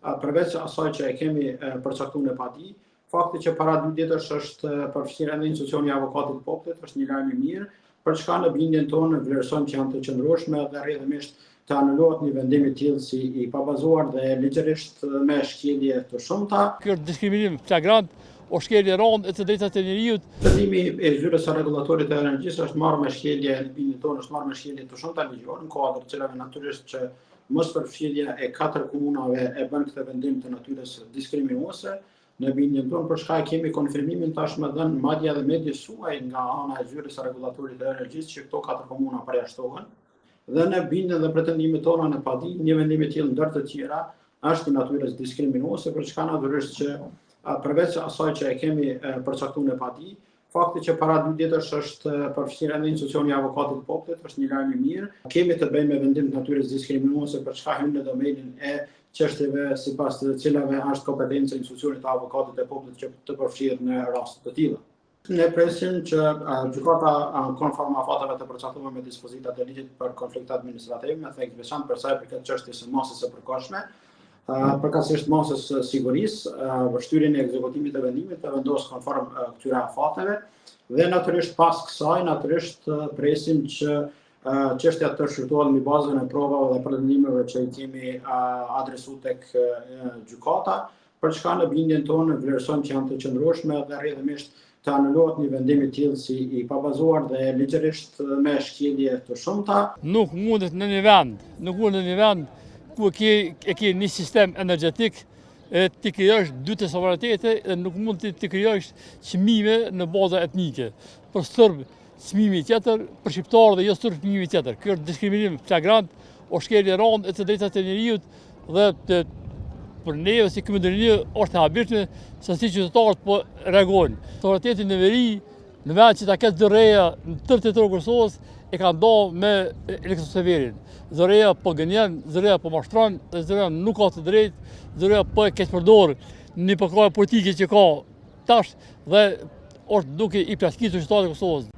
përveç asaj që e kemi përcaktuar në padi, fakti që para 2 ditësh është përfshirë edhe institucioni i avokatit të popullit është një lajm i mirë, për çka në bindjen tonë vlerësojmë që janë të qëndrueshme dhe rrjedhimisht të anulohet një vendim i tillë si i pabazuar dhe ligjërisht me shkelje të shumta. Ky diskriminim flagrant o shkelje rënd e të drejtat e njerëzit. Vendimi i zyrës së rregullatorit të energjisë është marrë me shkelje në bindjen tonë është marrë me shkelje të shumta ligjore, në kuadër të cilave natyrisht që mos përfshirja e 4 komunave e bën këtë vendim të natyrës diskriminuese. Në bindjen tonë për shkak kemi konfirmimin tashmë dhënë madje edhe me disuaj nga ana e zyrës së rregullatorit të energjisë që këto 4 komuna përjashtohen. Dhe në bindjen dhe pretendimet tona në padi, një vendim i tillë ndër të tjera është i natyrës diskriminuese, për çka natyrisht që përveç asaj që e kemi përcaktuar në padi, fakti që para 2 ditësh është përfshirë edhe institucioni i avokatit të popullit është një lajm i mirë. Kemi të bëjmë me vendim të natyrës diskriminuese për çka hyn në domenin e çështjeve sipas të cilave është kompetenca e institucionit të avokatit të popullit që të përfshihet në raste të tilla. Ne presim që gjykata konform afateve të përcaktuara me dispozitat e ligjit për konflikt administrativ, me thekë veçantë për sa i përket çështjes së masës së përkohshme, përkatësisht masës së sigurisë, vështirjen e ekzekutimit të vendimit të vendos konform këtyre afateve dhe natyrisht pas kësaj natyrisht presim që çështja të shqyrtohet mbi bazën e provave dhe pretendimeve që i kemi adresuar tek gjykata, për çka në bindjen tonë vlerësojmë që janë të qëndrueshme dhe rrjedhimisht të anulohet një vendim i tillë si i pabazuar dhe ligjërisht me shkelje të shumta. Nuk mundet në një vend ku e ke një sistem energjetik, ti krijosh 2 të sovranitete dhe nuk mund të krijosh çmime në baza etnike. Për serb çmimi tjetër, për shqiptar dhe jo serb çmimi tjetër. Ky është diskriminim flagrant o shkelje rënd e të drejtat e njerëzit dhe për neve si Kundërshëri është e habitshme se si qytetarët po reagojnë. Sovraniteti në veri, në vend që ta ketë zëreja në tërë territorin e Kosovës, e ka ndodhur me elektroseverin. Zëreja po gënjen, zëreja po mashtron, dhe zëreja nuk ka të drejtë, zëreja po e keq përdor në përkrahje politike që ka tash dhe është duke i plaskitur qytetarët e Kosovës.